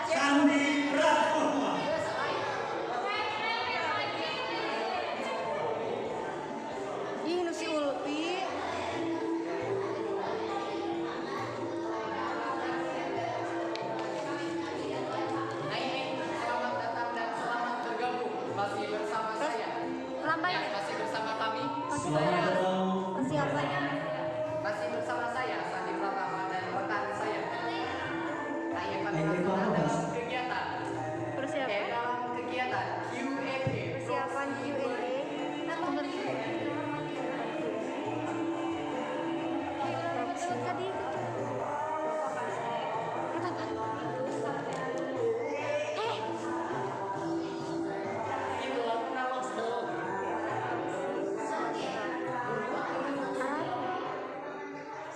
Sandi Pratama. Ih, nu si Ulpi. Selamat datang dan selamat bergabung masih bersama saya. Lambai. Masih bersama kami. Selamat datang. Persiapan. Masih bersama saya Sandi Pratama dan rekan saya. Kami Ini dalam Pak. kegiatan. Persiapan. Dalam kegiatan Q&A. Persiapan Q&A. Tadi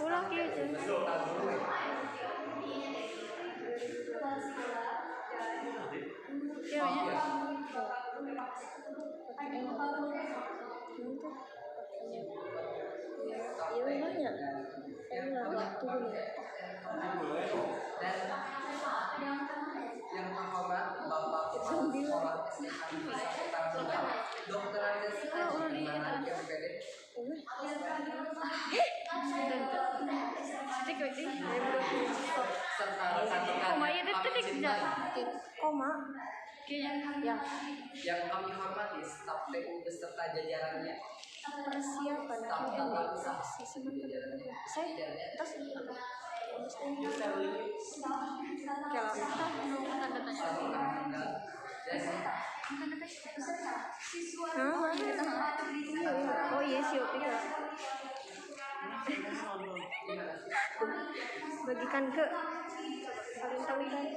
ulah kieu jeung. Iya nanya. Ini waktu dulu. Dan yang terhormat Bapak Kepala Sekolah Dr. Andes KPD serta Koma ya detik koma. Ya. Yang kami hormati staf TU beserta jajarannya. Persiapan saya tas oh iya si Opi bagikan ke paling tahu kan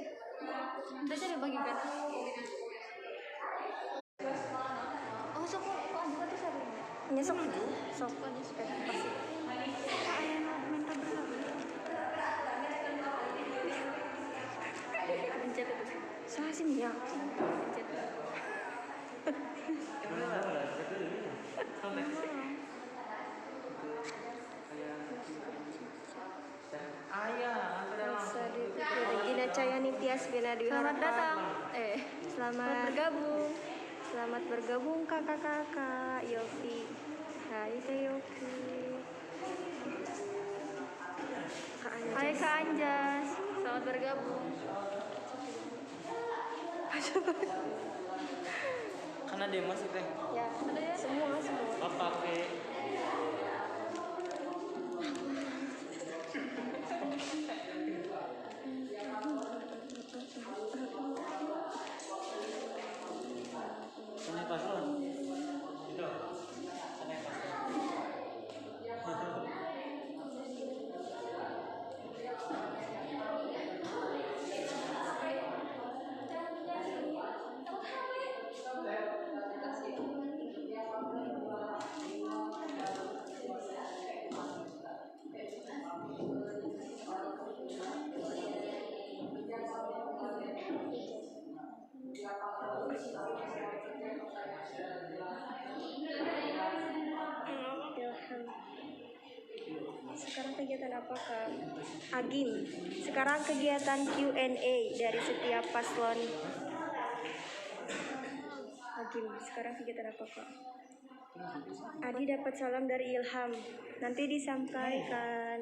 udah saya bagikan oh sok kok buka tuh siapa nyesok sok aja supaya pasti minta berapa pencet itu salah sini ya pencet Regina Cayani Tias Bina Dwi Selamat datang selamat bergabung kakak-kakak Yofi. Hai Teh Yofi. Hai Kak Anjas. Selamat bergabung. Karena dia masih teh. Ya, semua. Oh, pakai. Ini paslon. Itu. Ini paslon. Sekarang kegiatan apakah? Agim. Sekarang kegiatan Q&A dari setiap paslon. Agim. Sekarang kegiatan apakah? Adi dapat salam dari Ilham. Nanti disampaikan.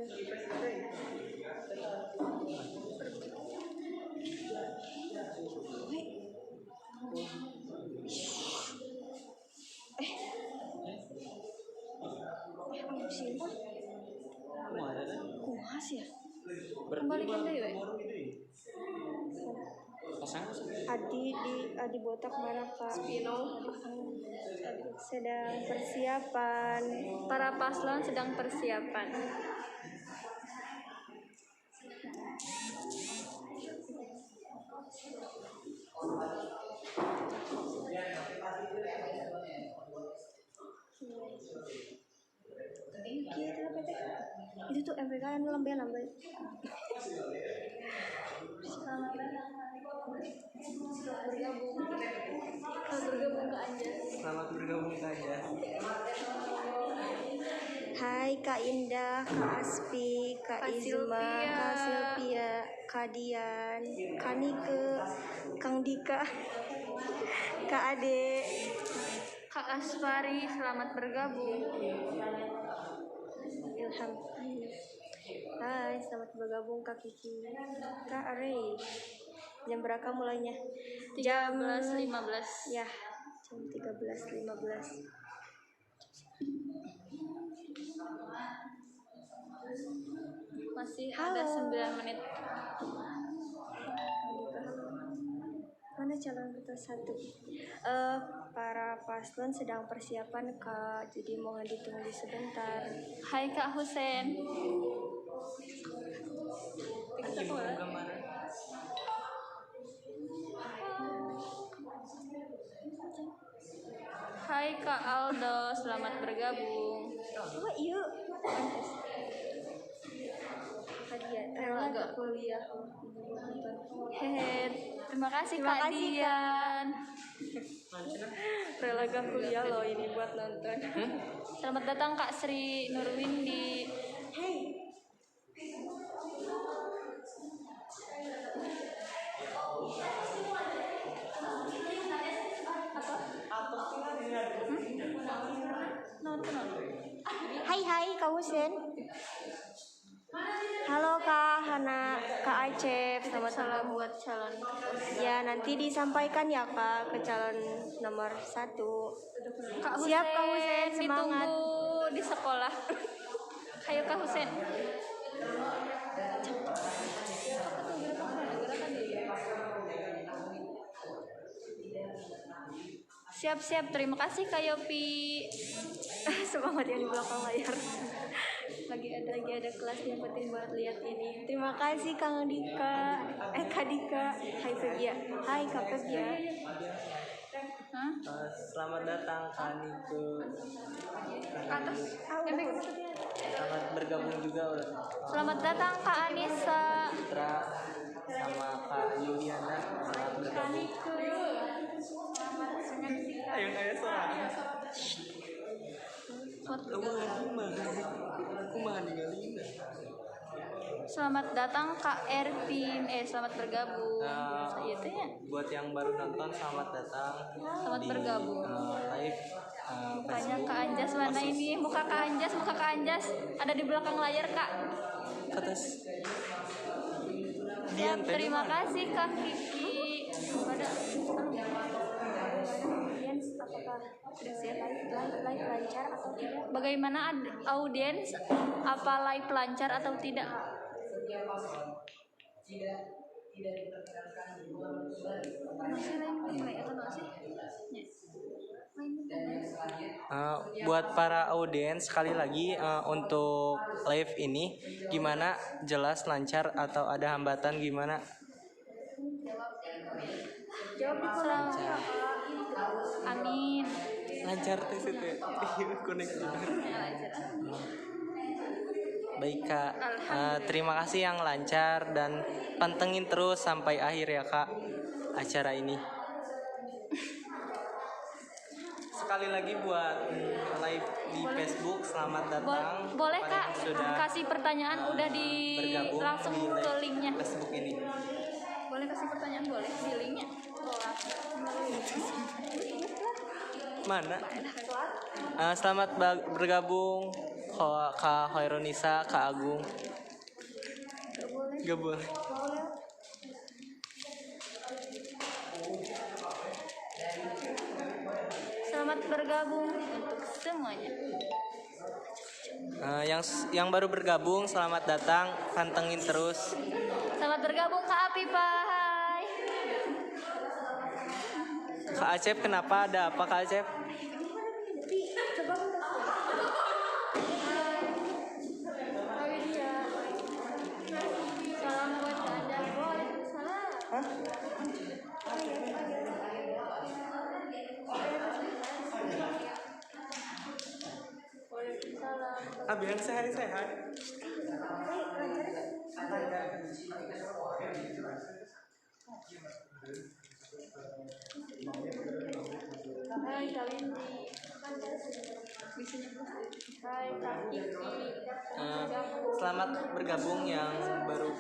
Simpan. Kumas ya? Kembalikan deh ya. Adi botak mana Kak? Spino. Sedang persiapan. Para paslon sedang persiapan. Itu tuh MPK yang lambai. Selamat bergabung ke Anjas. Hai Kak Indah, Kak Aspi, Kak Kak Izma, Sylvia. Kak Sylvia, Kak Dian, Kak Nike, Kang Dika, Kak Ade. Kak Asfari, selamat bergabung. Ilham. Hai, selamat bergabung Kak Kiki. Kak Arey. Jam berapa mulainya? Jam 13.15. Ya, jam 13.15. Masih Halo. ada 9 menit. Mana calon ketua satu? Para paslon sedang persiapan Kak, jadi mohon ditunggu sebentar. Hai Kak Husen. Hai Kak Aldo, selamat bergabung. Coba yuk. Hadiah, rela gak kuliah? Hehe, terima kasih Terima Kak kasih, Dian. Rela gak kuliah loh ini buat nonton. Selamat datang Kak Sri Nurwindi. Hai Kak Husen. Halo Kak Hana, Kak Acep, selamat Salam malam. buat calon. Ya nanti disampaikan ya Kak ke calon nomor 1. Kak Husen, Siap Kak Husen, semangat. ditunggu di sekolah. Ayo Kak Husen. Siap-siap, terima kasih Kak Yopi. Semangat yang di belakang layar. Lagi ada kelasnya penting banget lihat ini. Terima kasih Kang Dika. Kak Dika. Hai Febia. Hai Kak Febia. Hah? Selamat datang Kak Nike. Atas. Selamat bergabung juga udah. Selamat datang Kak Anissa. Putra sama Kak Yuliana. Selamat bergabung. Ayo kayak suara. Selamat datang Kak Ervin. Selamat bergabung. Iya tuh ya. Buat yang baru nonton selamat datang. Selamat di, bergabung. Live Mukanya Facebook. Kak Anjas mana ini? Muka Kak Anjas ada di belakang layar Kak. Atas. Siap, terima kasih Kak Kiki. Pada Apakah sudah siap live lancar atau tidak? bagaimana audiens? Apa live lancar atau tidak? Masih lain atau masih? Buat para audiens sekali lagi untuk live ini gimana, jelas lancar atau ada hambatan gimana? Jawab di kolom chat. Amin. Lancar tes itu ya. Koneksi. Baik Kak, terima kasih yang lancar dan pantengin terus sampai akhir ya Kak acara ini. Sekali lagi buat live di Facebook, selamat datang. Boleh Para Kak, yang sudah kasih pertanyaan udah di bergabung langsung di ke live linknya. Facebook ini. Boleh kasih pertanyaan, boleh di linknya. Mana? Selamat bergabung Kak Hoironisa, Kak Agung. Gak boleh. Selamat bergabung untuk semuanya. Yang baru bergabung selamat datang, pantengin terus. Selamat bergabung Kak Apipa. Hai. Kak Acep, kenapa, ada apa Kak Acep? Salam buat Anda. Waalaikumsalam. Waalaikumsalam. Abi yang sehat-sehat. Hai Kak Windy. Hai Kak Kiki. Selamat bergabung yang baru.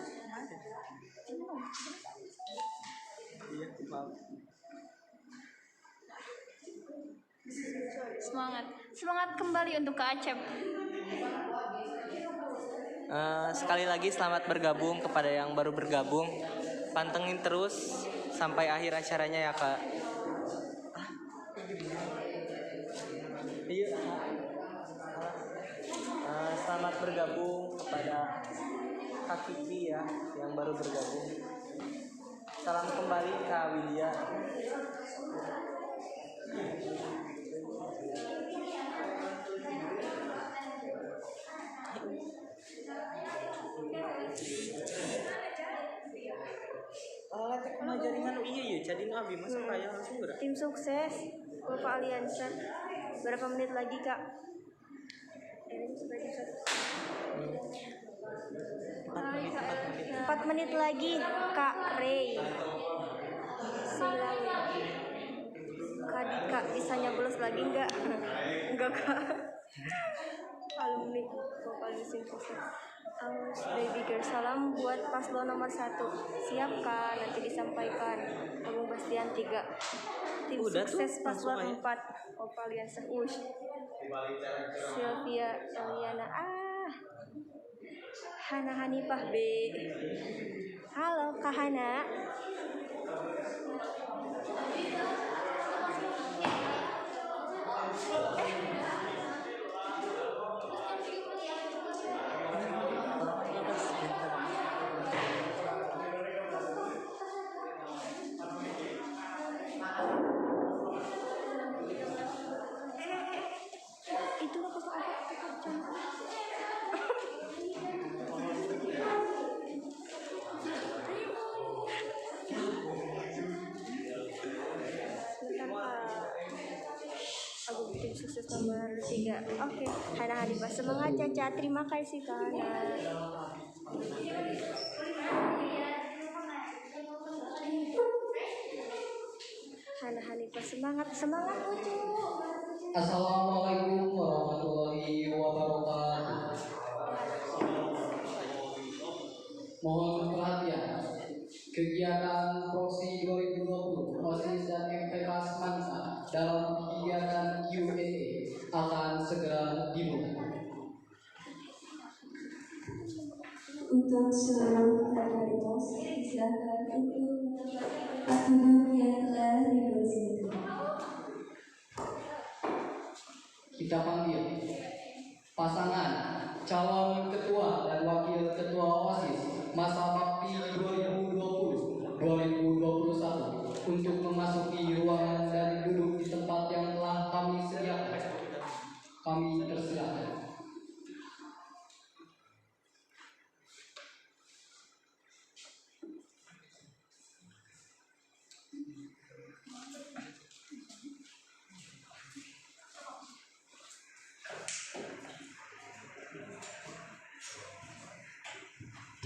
Iya, maaf. Semangat kembali untuk Kak Acep. Sekali lagi selamat bergabung kepada yang baru bergabung. Pantengin terus sampai akhir acaranya ya Kak. Iya. Selamat bergabung kepada Kak Kiki ya yang baru bergabung. Salam kembali Kak Widya. Letek kena jaringan iya jadi nabi masa kayak langsung gerak. Tim sukses Bapak Aliansa. Berapa menit lagi Kak? Ini sudah jam 4 menit lagi Kak Ray. Silakan. Kak Dika bisa nyoblos lagi enggak? Enggak Kak. Alumni paling sukses. Aus baby girl, salam buat paslon nomor 1. Siap Kak, nanti disampaikan. Agung Bastian 3. Tim Udah sukses tuh, paslon langsung 4. Opaliansa Sylvia Eliana. Hana Hanifah B. Halo Kak Hana. Itu aku tim sukses nomor 3. Oke, Hana Hanifah, semangat Caca. Terima kasih Kak Hana. Hana Hanifah, semangat lucu. Assalamualaikum warahmatullahi wabarakatuh. Mohon perhatian. Kegiatan Proksi 2020 OSIS dan MPK Semansa dalam kegiatan Q&A akan segera dimulai. Untuk seluruh kandidat silakan untuk duduk yang telah dipersilakan. Kita panggil pasangan calon ketua dan wakil ketua OSIS masa bakti 2020-2021 untuk memasuki ruangan dan duduk di tempat yang telah kami sediakan. Kami persilakan.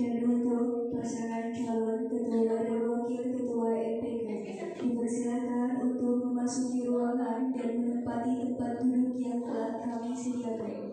Dan untuk pasangan calon ketua dan wakil ketua MPK dipersilakan untuk memasuki ruangan dan menempati tempat duduk yang telah kami sediakan.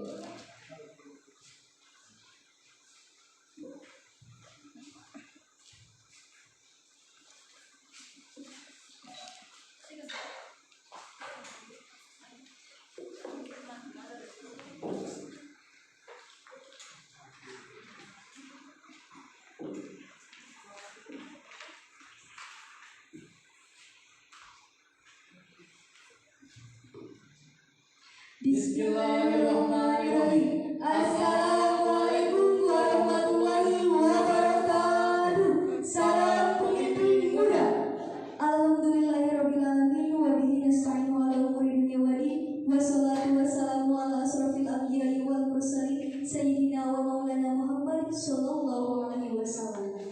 Bismillahirrahmanirrahim. Assalamualaikum warahmatullahi wabarakatuh. Salam pemimpin muda. Alhamdulillahirrahmanirrahim. Wa bihi nasta'inu ala umuri dunya wa din. Wassalatu wassalamu ala asrofil anbiya'i wal mursalin Sayyidina wa maulana Muhammad sallallahu alaihi wasallam.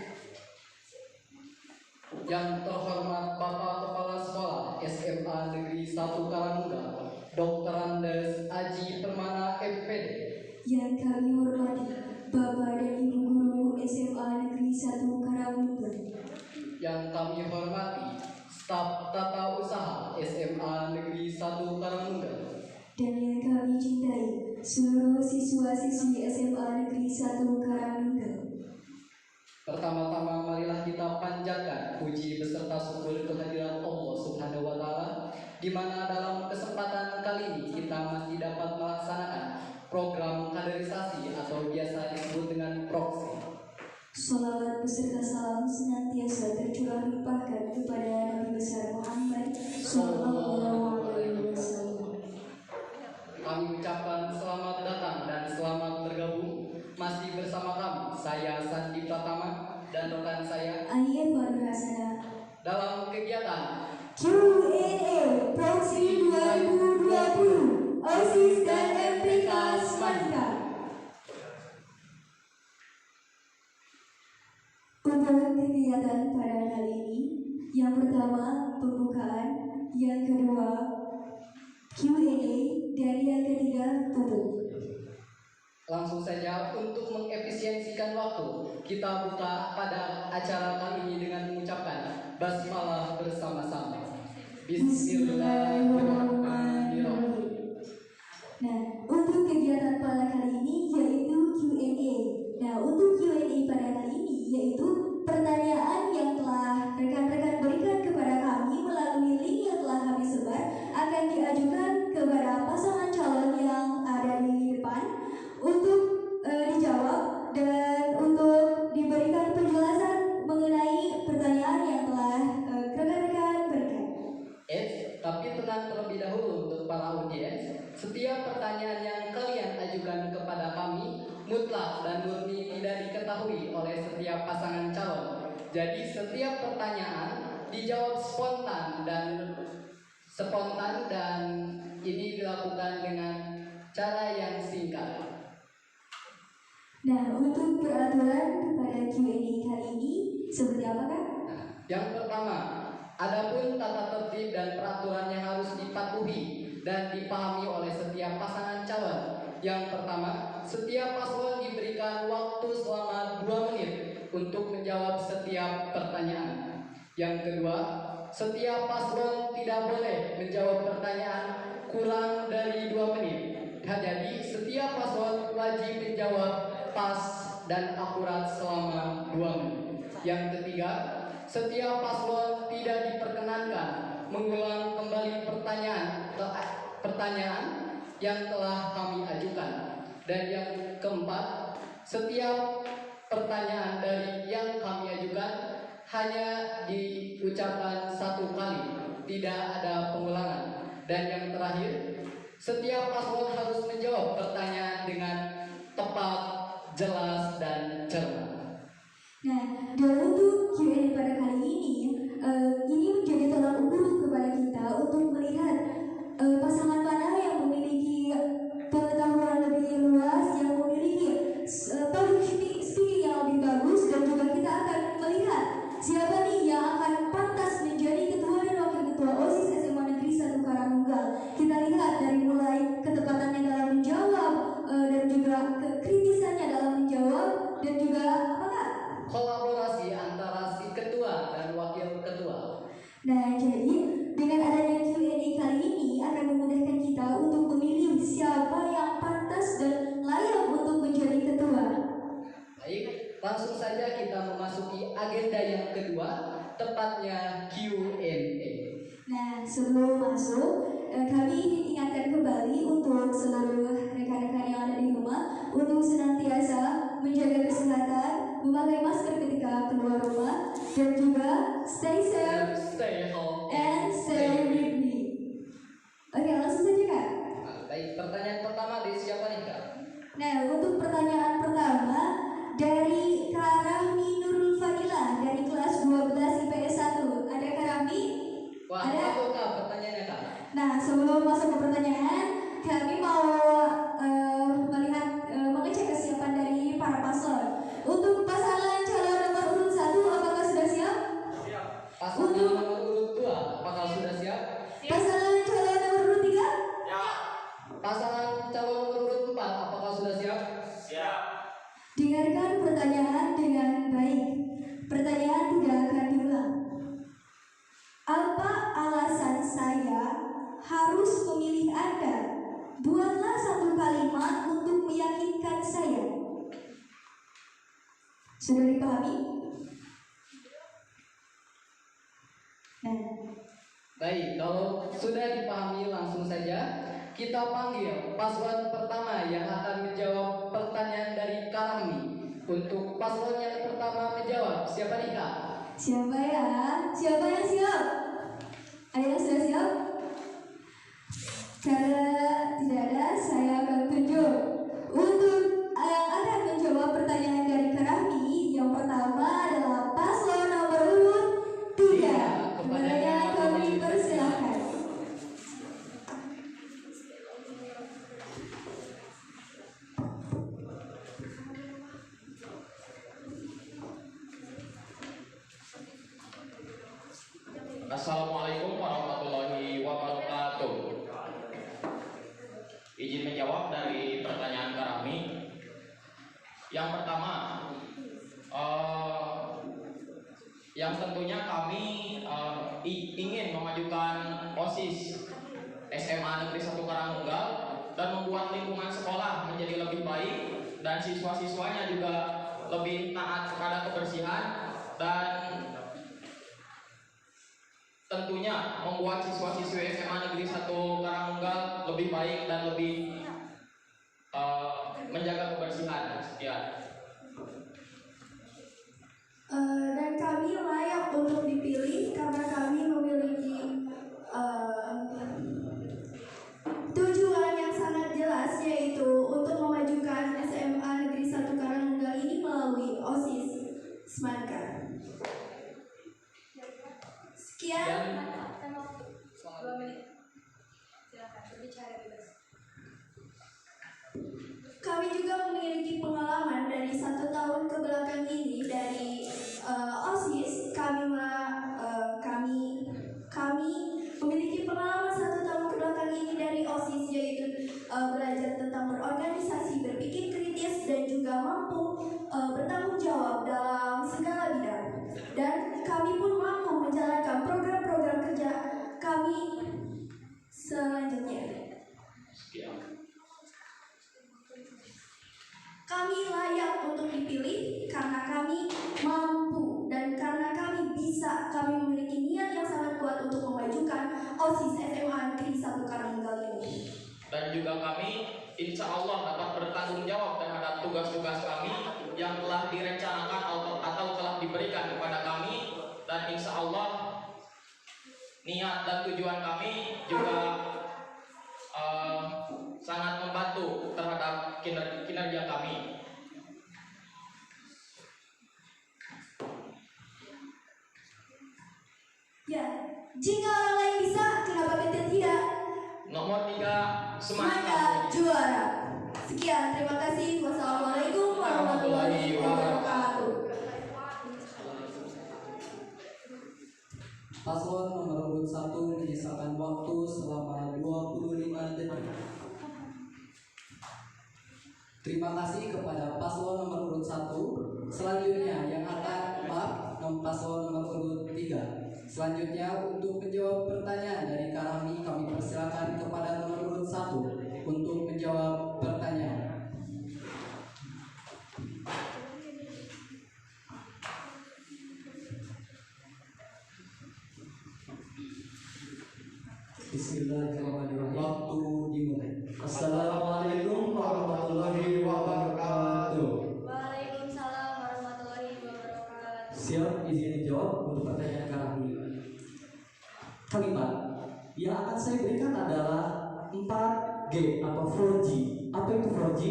Yang terhormat Bapak Kepala Sekolah SMA Negeri 1 Karangga, Dr. Andes Aji Permana MPD. Yang kami hormati Bapak dan Ibu Guru SMA Negeri 1 Karangga. Yang kami hormati staf tata usaha SMA Negeri 1 Karangga. Dan yang kami cintai siswa-siswi SMA Negeri 1 Karangtengah. Pertama-tama marilah kita panjatkan puji beserta syukur kehadirat Allah Subhanahu wa taala, di mana dalam kesempatan kali ini kita masih dapat melaksanakan program kaderisasi atau biasa disebut dengan proksi. Salawat beserta salam senantiasa tercurah limpahkan kepada Nabi besar Muhammad Sallallahu Alaihi Wasallam. Kami ucapkan selamat datang dan selamat bergabung. Masih bersama kami, saya Sandi Pratama dan rekan saya Ayat Baru Hasanah dalam kegiatan Q&A Proxy 2020 OSIS dan MPK Semangat. Untuk kegiatan pada kali ini, yang pertama pembukaan, yang kedua Q&A, dan yang ketiga tutup. Langsung saja untuk mengefisiensikan waktu, kita buka pada acara kali ini dengan mengucapkan basmalah bersama-sama. Bismillahirrahmanirrahim. Nah, untuk kegiatan pada kali ini yaitu Q&A. Nah, untuk Q&A pada kali ini yaitu pertanyaan yang telah rekan-rekan berikan kepada kami melalui link yang telah kami sebar akan diajukan kepada pasangan calon yang ada di depan untuk dijawab dan untuk diberikan penjelasan mengenai pertanyaan yang telah rekan-rekan berikan. Tapi tenang terlebih dahulu untuk para audiens. Setiap pertanyaan yang kalian ajukan kepada kami mutlak dan murni tidak diketahui oleh setiap pasangan calon. Jadi setiap pertanyaan dijawab spontan dan ini dilakukan dengan cara yang singkat. Nah, untuk peraturan pada Q&A kali ini seperti apa, Kak? Yang pertama, adapun tata tertib dan peraturan yang harus dipatuhi dan dipahami oleh setiap pasangan calon. Yang pertama, setiap paslon diberikan waktu selama 2 menit untuk menjawab setiap pertanyaan. Yang kedua, setiap paslon tidak boleh menjawab pertanyaan kurang dari 2 menit. Jadi, setiap paslon wajib menjawab pas dan akurat selama 2 menit. Yang ketiga, setiap paslon tidak diperkenankan mengulang kembali pertanyaan yang telah kami ajukan. Dan yang keempat, setiap pertanyaan dari yang kami ajukan hanya diucapkan 1 kali, tidak ada pengulangan. Dan yang terakhir, setiap paslon harus menjawab pertanyaan dengan tepat, jelas, dan cermat. Nah, dan untuk Q&A pada kali ini menjadi tolak ukur kepada kita untuk melihat pasangan mana yang memiliki pengetahuan lebih luas, yang memiliki public speaking yang lebih bagus, dan juga kita akan melihat siapa nih yang akan pantas menjadi ketua dan wakil ketua OSIS SMA Negeri 1 Karangtengah. Kita lihat dari mulai ketepatannya dalam menjawab dan juga kekritisannya dalam menjawab, dan juga apa Kak? Kolaborasi antara si ketua dan wakil ketua. Nah, jadi dengan adanya Q&A kali ini akan memudahkan kita untuk memilih siapa yang pantas dan layak untuk menjadi ketua. Baik, langsung saja kita memasuki agenda yang kedua, tepatnya Q&A. Nah, sebelum masuk, kami ingatkan kembali untuk seluruh rekan-rekan yang ada di rumah untuk senantiasa menjaga kesehatan, memakai masker ketika keluar rumah, dan juga stay safe Stay home and stay with me. Oke, langsung saja Kak. Baik, pertanyaan pertama dari siapa nih Kak? Nah, untuk pertanyaan pertama dari Kak Rahmi Nurul Fadila dari kelas 12 IPS 1. Ada Kak Rahmi? Wah, Ada? apa tuh Kak pertanyaannya Kak? Nah, sebelum masuk ke pertanyaan, kami mau mengecek kesiapan dari para paslon. Untuk pasangan calon nomor urut 1, apakah sudah siap? Pasangan nomor urut 2, apakah sudah siap? Pasangan calon nomor urut 3? Pasangan calon nomor urut 4, apakah sudah siap? Siap. Dengarkan pertanyaan Baik, kalau sudah dipahami langsung saja kita panggil paslon pertama yang akan menjawab pertanyaan dari Karami. Untuk paslon yang pertama menjawab, siapa nih Kak? Siapa ya? Siapa yang siap? Ada yang sudah siap? Karena tidak ada, saya akan tunjuk. Untuk yang akan menjawab pertanyaan dari Karami, yang pertama adalah paslon nomor urut 3. Kepadanya kami persilahkan. Assalamualaikum warahmatullahi wabarakatuh. Izin menjawab dari pertanyaan Karami. Yang pertama, yang tentunya kami ingin memajukan OSIS SMA Negeri 1 Karangunggal dan membuat lingkungan sekolah menjadi lebih baik dan siswa-siswanya juga lebih taat kepada kebersihan dan tentunya membuat siswa-siswi SMA Negeri 1 Karangunggal lebih baik dan lebih menjaga kebersihan. Sekian. Dan kami layak untuk dipilih karena kami memiliki tujuan yang sangat jelas, yaitu untuk memajukan SMA Negeri 1 Karangunggal ini melalui OSIS Semanka. Sekian. Kami juga memiliki pengalaman dari 1 tahun ke belakang ini dari OSIS. Kami memiliki pengalaman 1 tahun ke belakang ini dari OSIS, yaitu belajar tentang berorganisasi, berpikir kritis, dan juga mampu bertanggung jawab dalam segala bidang. Dan kami pun mampu menjalankan program-program kerja kami selanjutnya. Kami layak untuk dipilih karena kami mampu dan karena kami bisa. Kami memiliki niat yang sangat kuat untuk memajukan OSIS SMA Negeri 1 Karangunggal ini. Dan juga kami insya Allah dapat bertanggung jawab terhadap tugas-tugas kami yang telah direncanakan atau telah diberikan kepada kami, dan insya Allah niat dan tujuan kami juga sangat membantu terhadap kinerja kami. Ya, jika orang lain bisa, kenapa kita tidak? Nomor 3, Semangat juara. Sekian, terima kasih. Wassalamualaikum warahmatullahi wabarakatuh. Paslon nomor urut 1 menyisakan waktu selama 25 detik. Terima kasih kepada paslon nomor urut 1. Selanjutnya yang akan paslon nomor urut 3. Selanjutnya untuk menjawab pertanyaan dari Karami, kami persilakan kepada nomor urut 1 untuk menjawab pertanyaan. Bismillahirrahmanirrahim. Waktu dimulai. Assalamualaikum warahmatullahi wabarakatuh. Waalaikumsalam warahmatullahi wabarakatuh. Siap, izin dijawab untuk pertanyaan Karami. Kalimat yang akan saya berikan adalah 4G atau 4G. Apa itu 4G?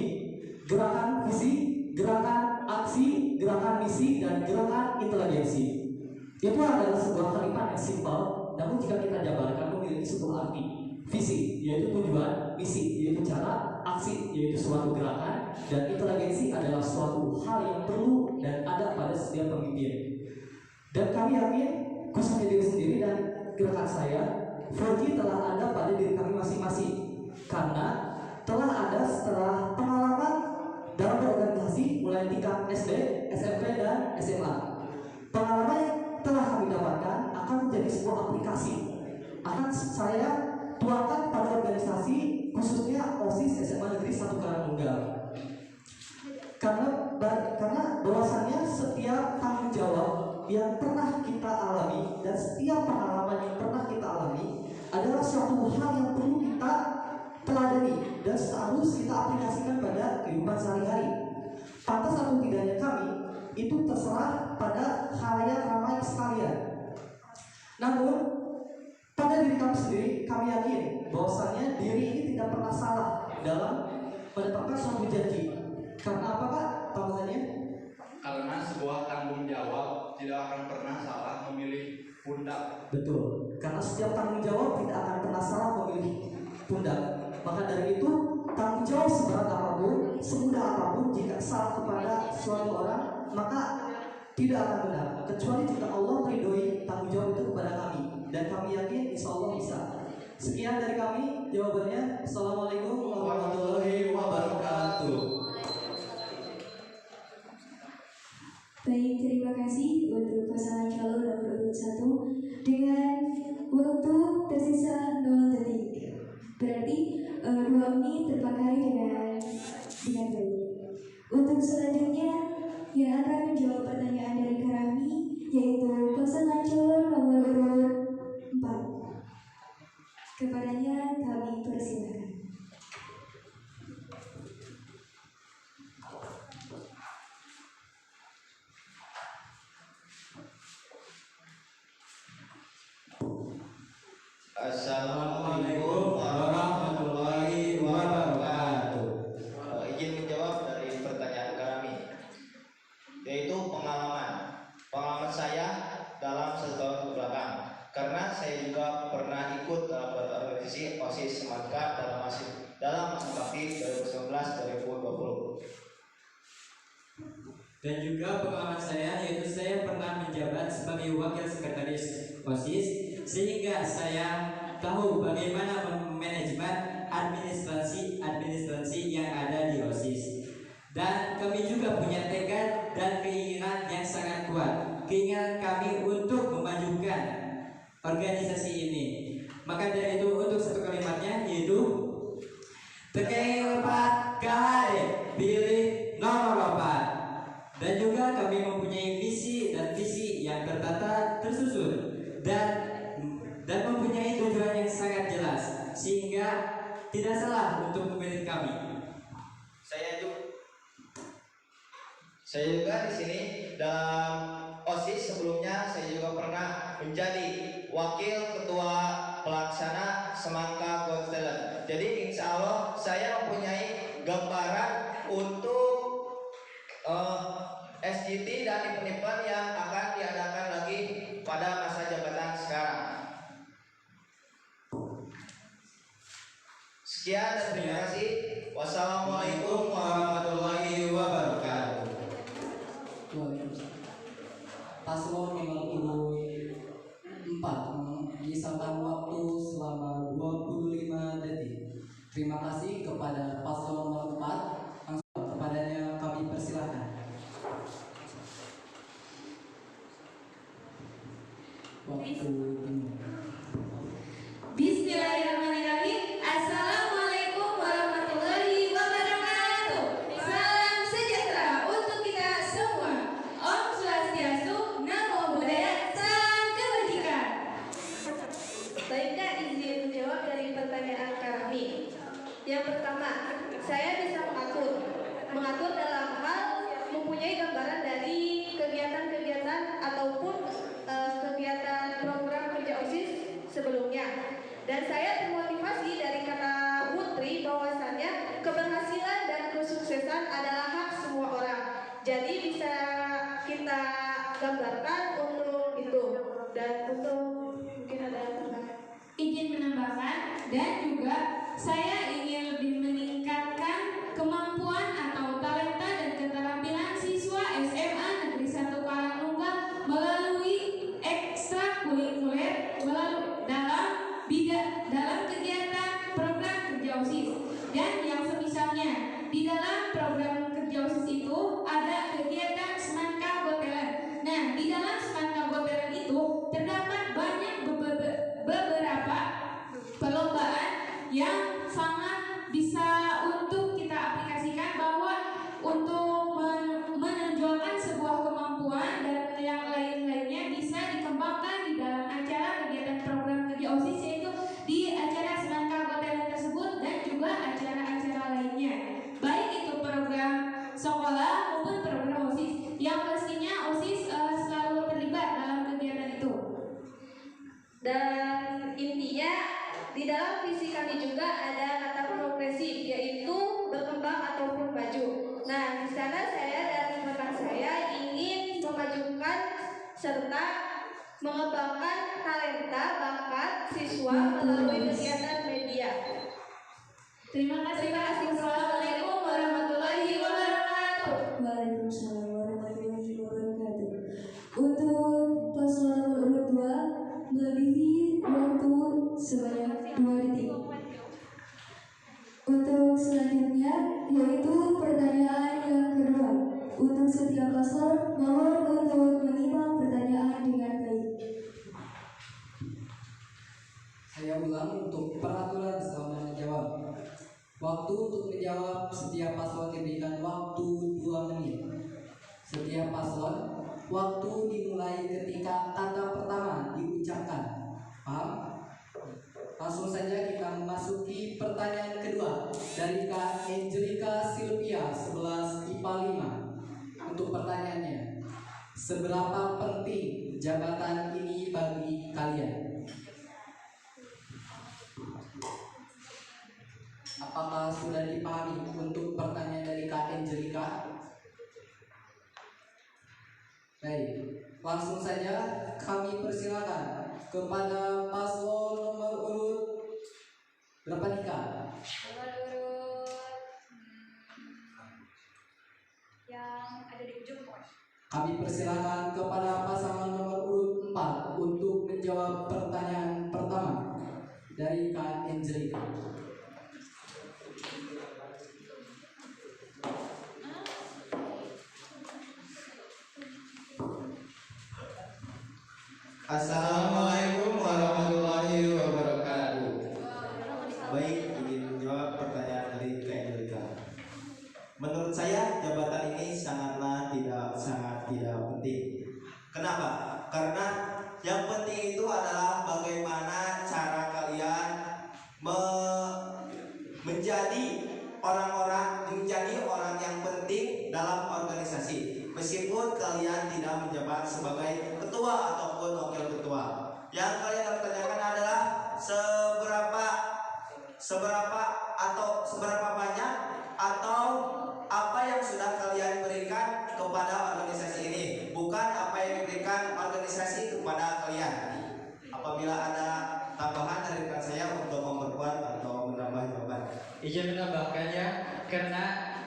Gerakan visi, gerakan aksi, gerakan misi, dan gerakan intelijensi. Itu adalah sebuah kalimat yang simpel, namun jika kita jabarkan memiliki sebuah arti. Visi yaitu tujuan, misi yaitu cara, aksi yaitu suatu gerakan, dan intelijensi adalah suatu hal yang perlu dan ada pada setiap pemimpin. Dan kami yakin, khususnya diri sendiri dan gerakan saya, 4G telah ada pada diri kami masing-masing, karena telah ada setelah pengalaman dalam berorganisasi mulai tingkat SD, SMP, dan SMA. Pengalaman yang telah kami dapatkan akan menjadi sebuah aplikasi, akan saya tuangkan pada organisasi, khususnya OSIS SMA Negeri 1 Karangunggal. Karena bahwasannya setiap tanggung jawab yang pernah kita alami dan setiap pengalaman harus kita aplikasikan pada kehidupan sehari-hari. Pantas atau tidaknya kami itu terserah pada khalayak ramai sekalian. Namun pada diri kami sendiri, kami yakin bahwasanya diri ini tidak pernah salah dalam menetapkan suatu janji. Karena apa Kak alasannya? Karena sebuah tanggung jawab tidak akan pernah salah memilih pundak. Betul, karena setiap tanggung jawab tidak akan pernah salah memilih pundak. Maka dari itu, tanggung jawab seberat apapun, semudah apapun, jika salah kepada suatu orang, maka tidak akan benar. Kecuali jika Allah meridhoi tanggung jawab itu kepada kami, dan kami yakin insya Allah bisa. Sekian dari kami jawabannya. Assalamualaikum warahmatullahi wabarakatuh. Baik, terima kasih untuk pasangan calon nomor urut 1 dengan waktu tersisa 0 detik. Berarti ruang ini terpakai dengan baik. Untuk selanjutnya yang akan menjawab pertanyaan dari kami yaitu pasangan calon nomor urut 4. Kepadanya kami persilakan. Assalamualaikum warahmatullahi wabarakatuh. Izin menjawab dari pertanyaan kami, yaitu pengalaman saya dalam 1 tahun kebelakang. Karena saya juga pernah ikut dalam organisasi OSIS Semangka dalam masa bakti 2019-2020. Dan juga pengalaman saya yaitu saya pernah menjabat sebagai wakil sekretaris OSIS, sehingga saya tahu bagaimana manajemen administrasi yang ada di OSIS. Dan kami juga punya tekad dan keinginan yang sangat kuat, keinginan kami untuk memajukan organisasi ini. Maka dari itu untuk satu kalimatnya yaitu TKI 4 KHD pilih nomor 4. Dan juga kami mempunyai visi dan misi yang tertata, tersusun, dan mempunyai tujuan yang sangat jelas, sehingga tidak salah untuk memilih kami. Saya juga di sini dalam OSIS sebelumnya saya juga pernah menjadi wakil ketua pelaksana Semangka Got Talent. Jadi insya Allah saya mempunyai gambaran untuk SGT dan event-event yang akan diadakan lagi pada masa jabatan sekarang. Sekian dan terima kasih. Wassalamualaikum warahmatullahi wabarakatuh. Paslon nomor 4 menyisakan waktu selama 25 detik. Terima kasih kepada paslon nomor 4. Langsung kepadanya kami persilahkan. Waktu Bismillahirrahmanirrahim. Assalamualaikum warahmatullahi wabarakatuh. Salam sejahtera untuk kita semua. Om Swastiastu, Namo Buddhaya, salam kebajikan. Baiklah, izin menjawab dari pertanyaan kami. Yang pertama, saya bisa mengatur dalam hal mempunyai gambaran dari kegiatan-kegiatan ataupun kegiatan program kerja OSIS Dan intinya di dalam visi kami juga ada kata progresif, yaitu berkembang ataupun maju. Nah, di sana saya dan rekan saya ingin memajukan serta mengembangkan talenta bakat siswa melalui kegiatan media. Terima kasih. Assalamualaikum warahmatullahi wabarakatuh. Waalaikumsalam warahmatullahi wabarakatuh. Untuk paslon nomor 2 melebihi waktu sebanyak 2 detik. Untuk selanjutnya yaitu pertanyaan yang kedua. Untuk setiap paslon mohon untuk menyimak pertanyaan dengan baik. Saya ulang untuk peraturan selama menjawab. Waktu untuk menjawab setiap paslon diberikan waktu 2 menit. Setiap paslon waktu dimulai ketika kata pertama diucapkan. Paham? Langsung saja kita memasuki pertanyaan kedua dari Kak Angelika Silvia 11 IPA 5. Untuk pertanyaannya, seberapa penting jabatan ini bagi kalian? Apakah sudah dipahami untuk pertanyaan dari Kak Angelika? Baik, langsung saja kami persilakan kepada paslon nomor urut berapa nih Kak? Nomor urut yang ada di ujung pos. Kami persilakan kepada pasangan nomor urut 4 untuk menjawab pertanyaan pertama dari Kak Angelika. Assalamualaikum warahmatullahi wabarakatuh. Baik, ingin menjawab pertanyaan dari Kak Angelika. Menurut saya jabatan ini sangat tidak penting. Kenapa? Karena yang penting itu adalah bagaimana cara kalian menjadi orang yang penting dalam organisasi. Meskipun kalian tidak menjabat sebagai ketua ataupun wakil ketua, yang kalian harus tanyakan adalah seberapa banyak atau apa yang sudah kalian berikan kepada organisasi ini, bukan apa yang diberikan organisasi kepada kalian. Apabila ada tambahan dari rekan saya untuk memperkuat atau menambah jawaban, izin menambahkannya, karena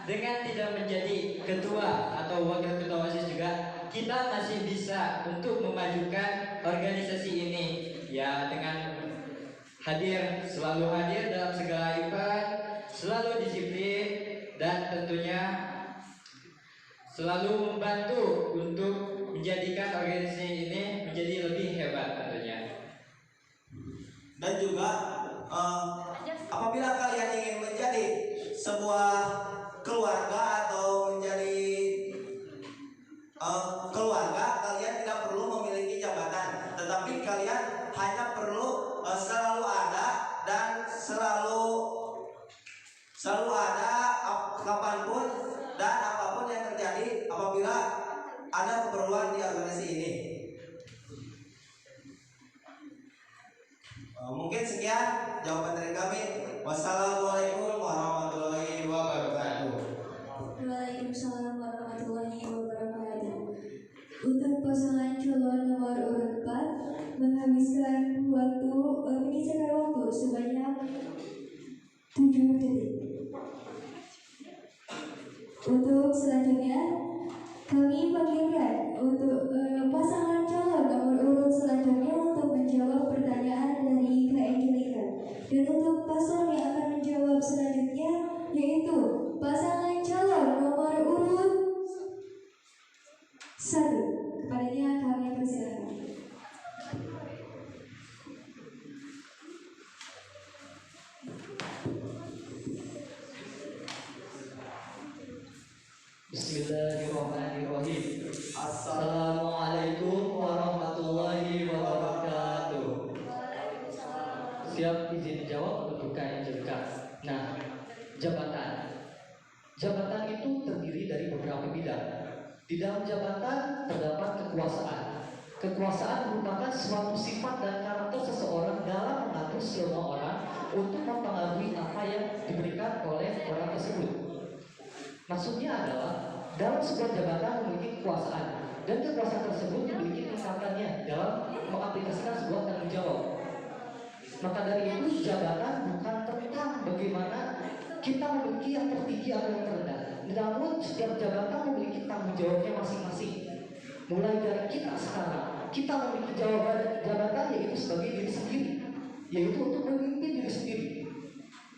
dengan tidak menjadi ketua atau wakil ketua OSIS juga kita masih bisa untuk memajukan organisasi ini, ya, dengan selalu hadir dalam segala event, selalu disiplin, dan tentunya selalu membantu untuk menjadikan organisasi ini menjadi lebih hebat tentunya. Dan juga apabila kalian ingin menjadi sebuah keluarga atau menjadi keluarga, kalian tidak perlu memiliki jabatan, tetapi kalian hanya perlu selalu ada dan selalu ada kapanpun dan apapun yang terjadi apabila ada keperluan di organisasi ini. Mungkin sekian jawaban dari kami. Wassalamualaikum warahmatullahi wabarakatuh. Waalaikumsalam warahmatullahi wabarakatuh. Untuk pasangan calon nomor urut 4 menghabiskan menyisihkan waktu sebanyak 7 detik. Untuk selanjutnya kami panggilkan untuk pasangan calon nomor urut selanjutnya untuk menjawab pertanyaan dari Kak Angelika. Dan untuk paslon yang akan menjawab selanjutnya yaitu pasangan calon nomor urut 1. Kepadanya kami persilakan. Bismillahirrahmanirrahim. Assalamualaikum warahmatullahi wabarakatuh. Siap, izin jawab untuk Kak Angelika. Nah, jabatan itu terdiri dari beberapa bidang. Di dalam jabatan terdapat kekuasaan, Kekuasaan merupakan suatu sifat dan karakter seseorang dalam mengatur semua orang untuk mempengaruhi apa yang diberikan oleh orang tersebut. Maksudnya adalah dalam sebuah jabatan memiliki kekuasaan dan kekuasaan tersebut memiliki tingkatannya dalam mengaplikasikan sebuah tanggung jawab. Maka dari itu jabatan bukan tentang bagaimana kita memiliki yang tertinggi atau yang terendah, namun setiap jabatan memiliki tanggung jawabnya masing-masing. Mulai dari kita sekarang, kita memiliki jabatan yaitu sebagai diri sendiri, yaitu untuk memimpin diri sendiri.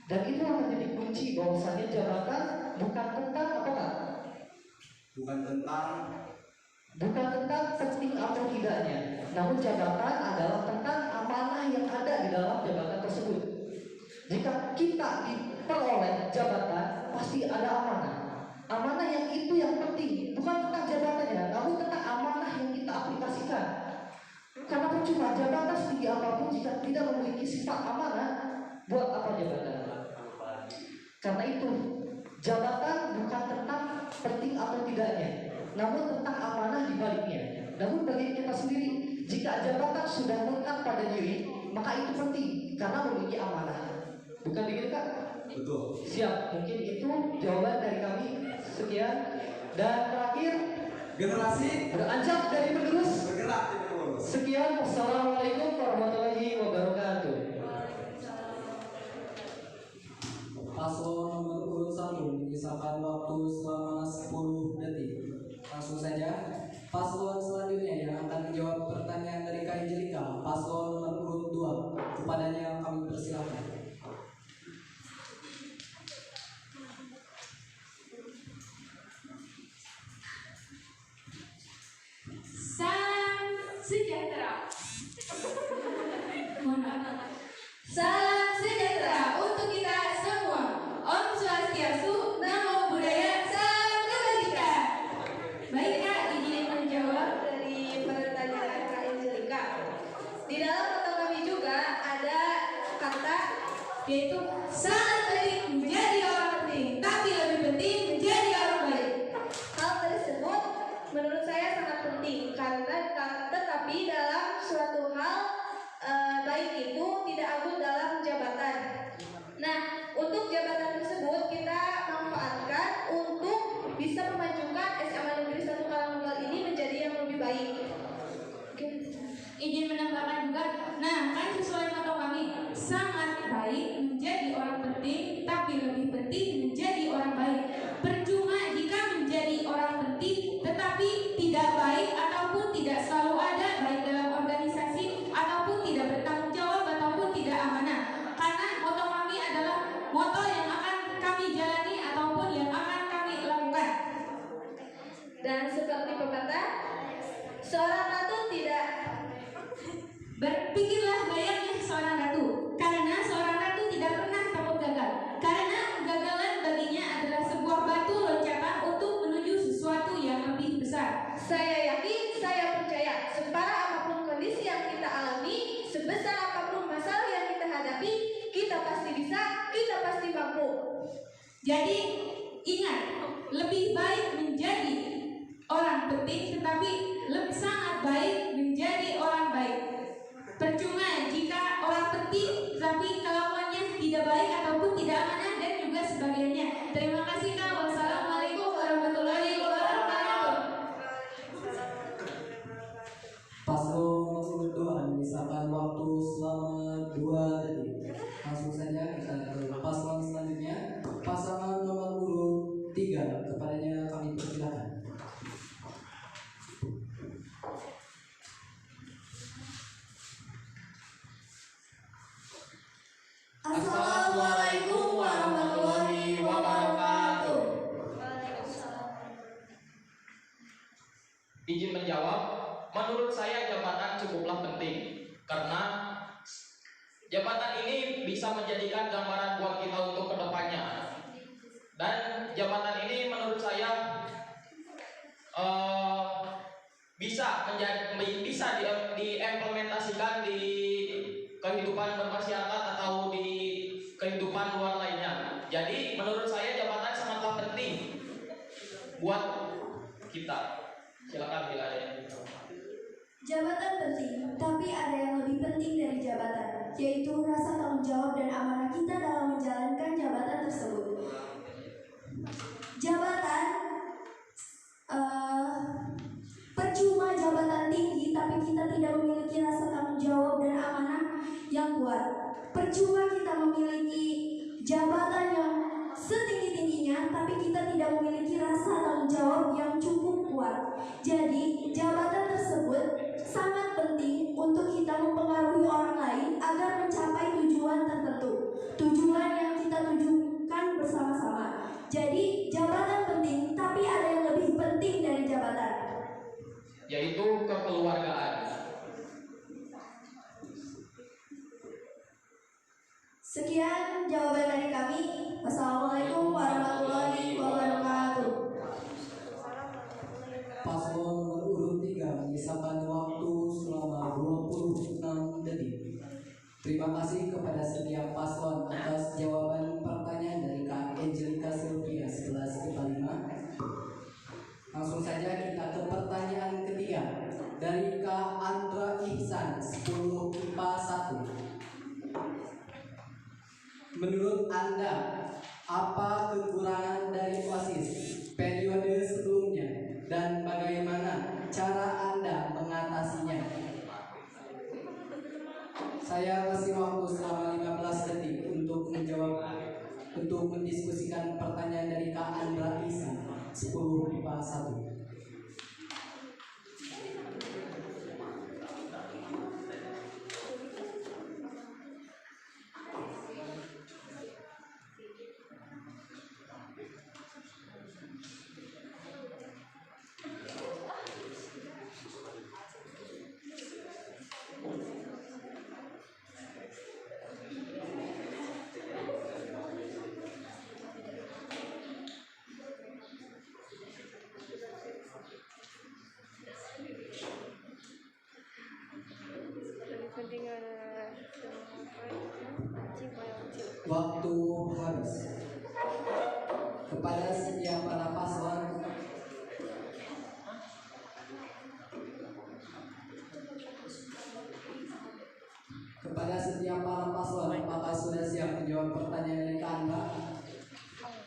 Dan itu akan menjadi kunci bahwasanya jabatan bukan tentang apa Kak? Bukan tentang penting atau tidaknya, namun jabatan adalah tentang amanah yang ada di dalam jabatan tersebut. Jika kita diperoleh jabatan, pasti ada amanah. Amanah yang itu yang penting, bukan tentang jabatannya, namun tentang amanah yang kita aplikasikan. Karena percuma jabatan setinggi apapun jika tidak memiliki sifat amanah, buat apa jabatan? Karena itu, jabatan bukan tentang penting atau tidaknya, namun tentang amanah di baliknya. Namun bagi kita sendiri, jika jabatan sudah melekat pada diri, maka itu penting karena memiliki amanah. Bukan begitu Kak? Betul. Siap. Mungkin itu jawaban dari kami. Sekian. Dan terakhir, generasi beranjak dari penerus bergerak di penerus. Sekian. Wassalamualaikum warahmatullahi wabarakatuh. Paslon nomor urut 1 menyisakan waktu selama 10 detik. Langsung saja paslon selanjutnya yang akan menjawab pertanyaan dari Kak Angelika, paslon nomor urut 2. Kepadanya kami persilakan. Salam sejahtera. Salam sejahtera untuk kita semua. Om Swastiastu, Namo Buddhaya, Salam Kebajikan. Baik Kak, izin menjawab dari pertanyaan Kak Angelika. Di dalam kata kami juga ada kata yaitu sangat penting menjadi orang penting, tapi lebih penting menjadi orang baik. Hal tersebut menurut saya sangat penting karena tetapi dalam suatu hal baik itu tidak agut dalam jabatan. Nah, untuk jabatan tersebut kita manfaatkan untuk bisa memajukan SMA Negeri 1 Karangtunggal ini menjadi yang lebih baik. Izin menambahkan juga, nah kan sesuai motto kami, sangat baik menjadi orang penting, tapi lebih penting menjadi orang baik. Percuma jika menjadi orang penting, tetapi tidak baik ataupun tidak selalu ada, baik dalam organisasi ataupun tidak bertanggung jawab ataupun tidak amanah. Karena motto kami adalah motto yang akan kami jalani ataupun yang akan kami lakukan. Dan seperti pepatah, seorang ratu tidak berpikirlah layaknya seorang ratu, karena seorang ratu tidak pernah takut gagal. Karena kegagalan baginya adalah sebuah batu loncatan untuk menuju sesuatu yang lebih besar. Saya yakin, saya percaya, separah apapun kondisi yang kita alami, sebesar apapun masalah yang kita hadapi, kita pasti bisa, kita pasti mampu. Jadi ingat, lebih baik menjadi orang penting, tetapi lebih sangat baik menjadi orang baik. Percuma jika orang penting tapi kelakuannya tidak baik ataupun tidak amanah dan juga sebagainya. Terima kasih Kak. Wassalamualaikum warahmatullahi wabarakatuh. Paslon nomor 2 menyisakan waktu selama 2 detik. Langsung saja kita ke paslon selanjutnya, pasangan nomor urut 3. Kepadanya kami persilakan. Assalamualaikum warahmatullahi wabarakatuh. Izin menjawab, menurut saya jabatan cukuplah penting karena jabatan ini bisa menjadikan gambaran buat kita untuk kedepannya. Dan jabatan ini menurut saya bisa diimplementasikan di kehidupan bermasyarakat atau di kehidupan luar lainnya. Jadi menurut saya jabatan sangatlah penting buat kita. Silakan bila ada yang Jabatan yaitu rasa tanggung jawab dan amanah kita dalam menjalankan jabatan tersebut. Jabatan percuma jabatan tinggi tapi kita tidak memiliki rasa tanggung jawab dan amanah yang kuat. Percuma kita memiliki jabatan yang setinggi-tingginya tapi kita tidak memiliki rasa tanggung jawab yang cukup kuat. Jadi jabatan tersebut sangat penting untuk kita mempengaruhi orang lain agar mencapai tujuan tertentu, tujuan yang kita tujukan bersama-sama. Jadi jabatan penting, tapi ada yang lebih penting dari jabatan, yaitu kekeluargaan. Sekian jawaban dari kami. Wassalamualaikum warahmatullahi wabarakatuh. Paslon nomor urut 3 menyisakan waktu selama 26 detik. Terima kasih kepada setiap paslon atas jawaban pertanyaan dari Kak Angelika Sylvia sekelas IPA 5. Langsung saja kita ke pertanyaan ketiga dari Kak Andra Ihsan 10 IPA 1. Menurut Anda, apa kekurangan dari OSIS periode sebelumnya dan bagaimana cara Anda mengatasinya? Saya kasih waktu selama 15 detik untuk mendiskusikan pertanyaan dari Kak Andra Ihsan 10 IPA 1. Waktu habis. Kepada setiap para paslon apakah sudah siap menjawab pertanyaan dari Anda?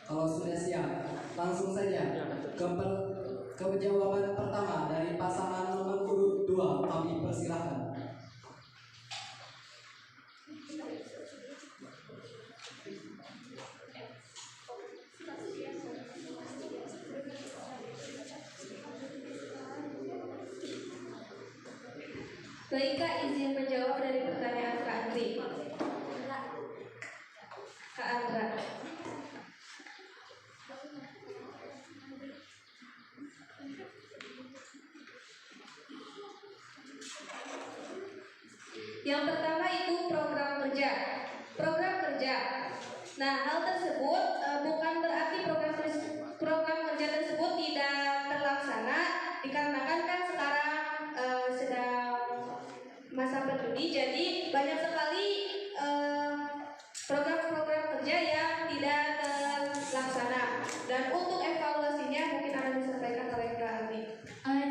Kalau sudah siap, langsung saja ke jawaban pertama dari pasangan nomor urut 2. Kami persilahkan. Baik Kak, izin menjawab dari pertanyaan Kak Andri. Kak Andra. Yang pertama itu program kerja. Program kerja. Nah, hal tersebut bukan berarti program kerja tersebut tidak terlaksana, dikarenakan kan sekarang sedang masa pandemi, jadi banyak sekali program-program kerja yang tidak terlaksana. Dan untuk evaluasinya mungkin akan disampaikan oleh Kak Ami.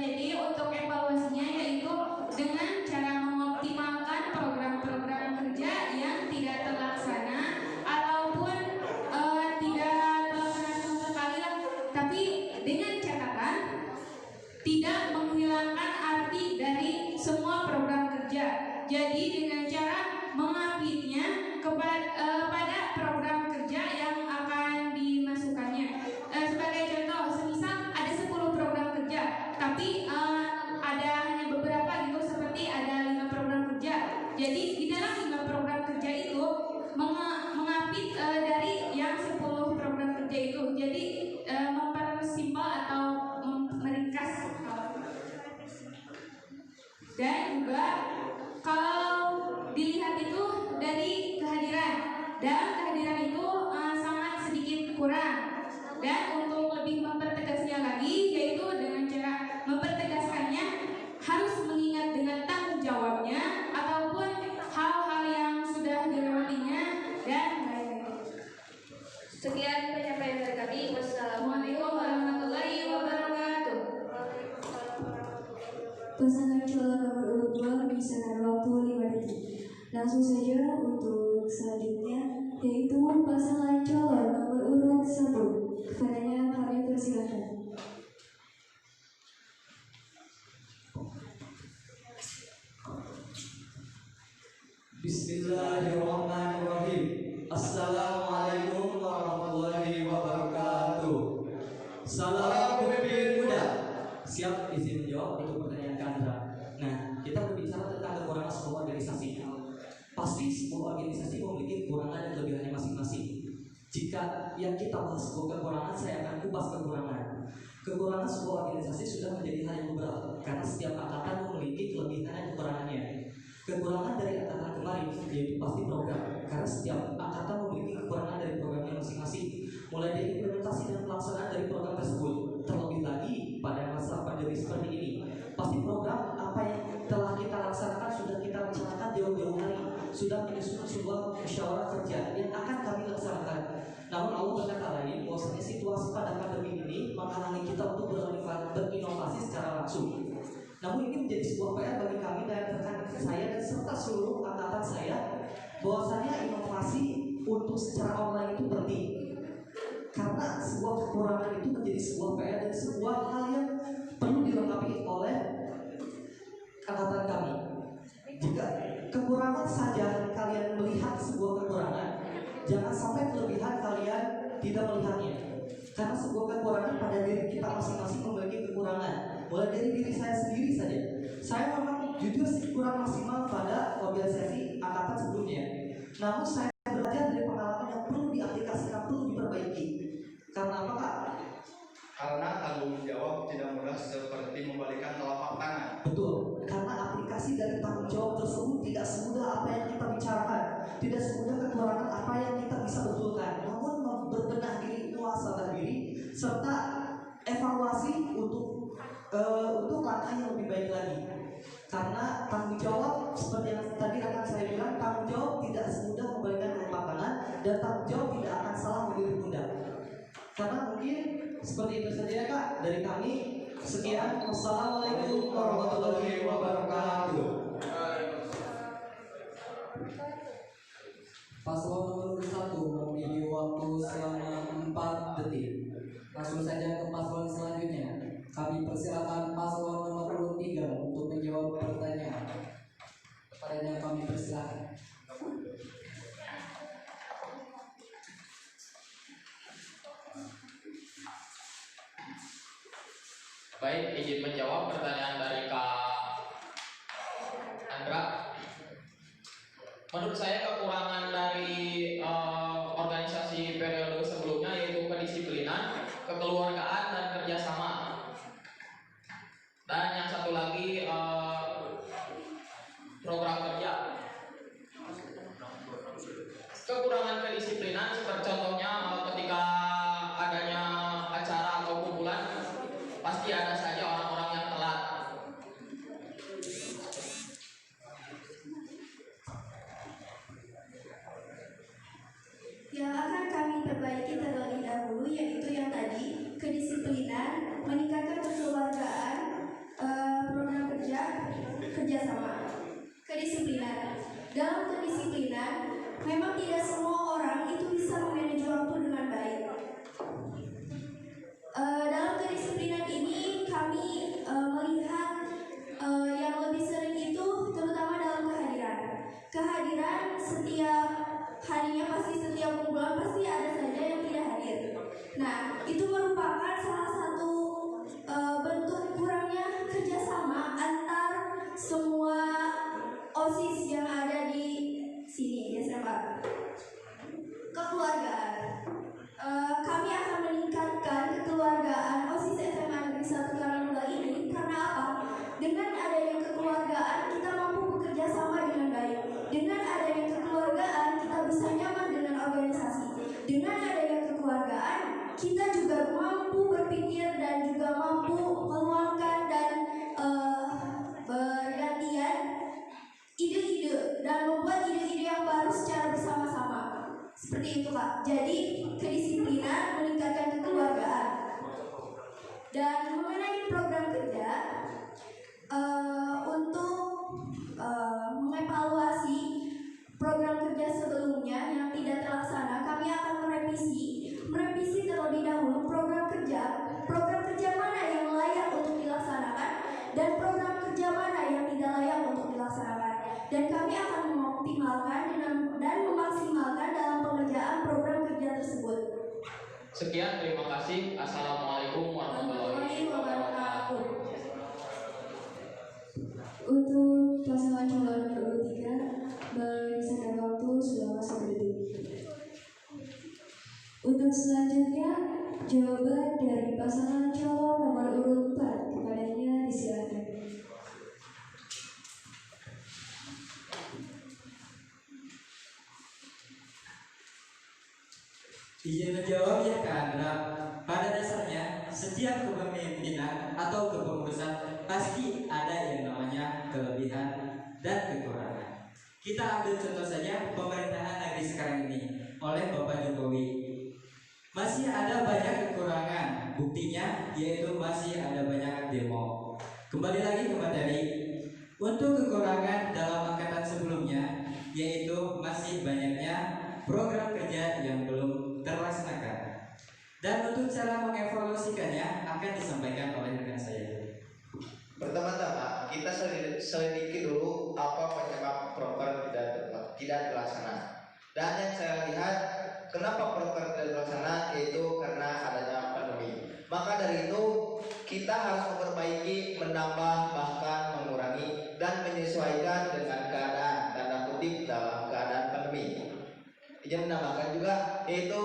Jadi untuk evaluasinya yaitu dengan cara mengoptimalkan program-program kerja yang tidak terlaksana ataupun tidak terlaksana sama sekali, tapi dengan catatan tidak menghilangkan arti dari semua program kerja. Jadi dengan cara mengupdate-nya pada program kerja yang akan dimasukkannya. Sebagai contoh, semisal ada 10 program kerja, tapi ada hanya beberapa gitu, seperti ada 5 program kerja. Jadi di dalam 5 program kerja itu mengupdate dari yang 10 program kerja itu. Jadi mempersimpel atau meringkas. Dan juga kalau dilihat itu dari kehadiran, dan kehadiran itu sangat sedikit kurang. Dan untuk lebih mempertegasnya lagi, yaitu dengan cara mempertegaskannya harus mengingat dengan tanggung jawabnya ataupun hal-hal yang sudah dilewatinya dan lain-lain. Sekian penyampaian dari kami. Wassalamualaikum warahmatullahi wabarakatuh. Pasangan calon nomor urut 2 menyisakan waktu 5 detik. Langsung saja untuk selanjutnya, yaitu pasangan calon nomor urut 1. Kepadanya kami persilakan. Bismillahirrahmanirrahim. Assalamualaikum warahmatullahi wabarakatuh. Salam pemimpin muda. Siap izin menjawab untuk pertanyaan Kandra. Nah, kita berbicara tentang kekurangan sebuah organisasi. Pasti sebuah organisasi memiliki kekurangan dan kelebihannya masing-masing. Jika yang kita bahas sebuah kekurangan, saya akan kupas kekurangan. Kekurangan sebuah organisasi sudah menjadi hal yang berat karena setiap angkatan memiliki kelebihan dan kekurangannya. Kekurangan dari angkatan kemarin yaitu pasti program, karena setiap angkatan memiliki kekurangan dari programnya masing-masing, mulai dari implementasi dan pelaksanaan dari program tersebut. Terlebih lagi pada masa pandemi seperti ini, pasti program apa yang telah kita laksanakan sudah kita rencanakan jauh-jauh hari, sudah menyusun sebuah musyawarah kerja yang akan kami laksanakan. Namun Allah berkata lain bahwasanya situasi pada pandemi ini menghalangi kita untuk berinovasi secara langsung. Namun ini menjadi sebuah PR bagi kami dan rekan saya dan serta seluruh angkatan saya, bahwasanya inovasi untuk secara online itu penting. Karena sebuah kekurangan itu menjadi sebuah PR dan sebuah hal yang perlu dilengkapi oleh angkatan kami. Jika kekurangan saja kalian melihat sebuah kekurangan, jangan sampai kelebihan kalian tidak melihatnya. Karena sebuah kekurangan pada diri kita masing-masing memiliki kekurangan. Mulai dari diri saya sendiri saja. Saya memang jujur kurang maksimal pada organisasi angkatan sebelumnya. Namun saya belajar dari pengalaman yang perlu diaplikasikan, perlu diperbaiki. Karena apa, Kak? Karena tanggung jawab tidak mudah seperti membalikan telapak tangan. Betul, karena aplikasi dari tanggung jawab tersebut tidak semudah apa yang kita bicarakan, tidak semudah kekurangan apa yang kita bisa betulkan. Namun berbenah diri, muhasabah diri, serta evaluasi untuk langkah yang lebih baik lagi. Karena tanggung jawab seperti yang tadi akan saya bilang, tanggung jawab tidak semudah membalikan telapak tangan dan tanggung jawab tidak akan salah memilih pundak. Karena mungkin seperti itu saja ya, Kak dari kami. Sekian, wassalamualaikum warahmatullahi wabarakatuh. Paslon nomor 1 memiliki waktu selama 4 detik. Langsung saja ke paslon selanjutnya. Kami persilakan paslon nomor 3 untuk menjawab pertanyaan. Kepadanya kami persilakan. Baik, izin menjawab pertanyaan dari Kak Andra. Menurut saya kekurangan dari organisasi periode sebelumnya yaitu kedisiplinan, kekeluargaan, dan kerjasama. Dan yang satu lagi program kerja. Kekurangan kedisiplinan seperti contohnya ketika adanya acara atau kumpulan, pasti ada saja orang-orang yang telat. Yang akan kami perbaiki terlebih dahulu yaitu yang tadi, kedisiplinan, meningkatkan kekeluargaan, program kerja, kerjasama. Kedisiplinan. Dalam kedisiplinan, memang tidak semua orang itu bisa memanage waktu dengan baik. Dalam kedisiplinan ini kami melihat yang lebih sering itu terutama dalam kehadiran. Kehadiran setiap harinya pasti, setiap kumpulan pasti ada saja yang tidak hadir. Nah, itu merupakan salah satu bentuk kurangnya kerjasama antar semua OSIS yang ada di sini, SMA. Kekeluargaan. Kami akan meningkatkan kekeluargaan OSIS SMA Negeri 1 Karangtengah ini karena apa? Dengan adanya kekeluargaan kita mampu bekerja sama dengan baik. Dengan adanya kekeluargaan kita bisa nyaman dengan organisasi. Dengan adanya kekeluargaan kita juga mampu berpikir dan juga mampu meluangkan dan bergantian ide-ide dan membuat ide-ide yang baru secara bersama-sama. Seperti itu, Kak. Jadi kedisiplinan, meningkatkan kekeluargaan. Dan mengenai program kerja, untuk mengevaluasi dan kami akan mengoptimalkan dan memaksimalkan dalam pengerjaan program kerja tersebut. Sekian, terima kasih. Assalamualaikum warahmatullahi wabarakatuh. Untuk pasangan calon nomor 3, berdasarkan waktu sudah masuk detik. Untuk selanjutnya, jawaban dari pasangan calon nomor urut 4, kepadanya disilakan. Izin menjawab ya Kak Andra. Pada dasarnya, setiap kepemimpinan atau kepengurusan pasti ada yang namanya kelebihan dan kekurangan. Kita ambil contoh saja pemerintahan negeri sekarang ini oleh Bapak Jokowi. Masih ada banyak kekurangan, buktinya yaitu masih ada banyak demo. Kembali lagi ke materi. Untuk kekurangan dalam angkatan sebelumnya, yaitu masih banyaknya program kerja yang belum terlaksanakan. Dan untuk cara mengevaluasikannya akan disampaikan oleh rekan saya. Pertama-tama kita selidiki dulu apa penyebab proker tidak dilaksanakan. Dan yang saya lihat kenapa proker tidak dilaksanakan yaitu karena adanya pandemi. Maka dari itu kita harus memperbaiki, menambah, bahkan mengurangi dan menyesuaikan dengan keadaan tanda kutip dalam keadaan pandemi. Izin menambahkan juga yaitu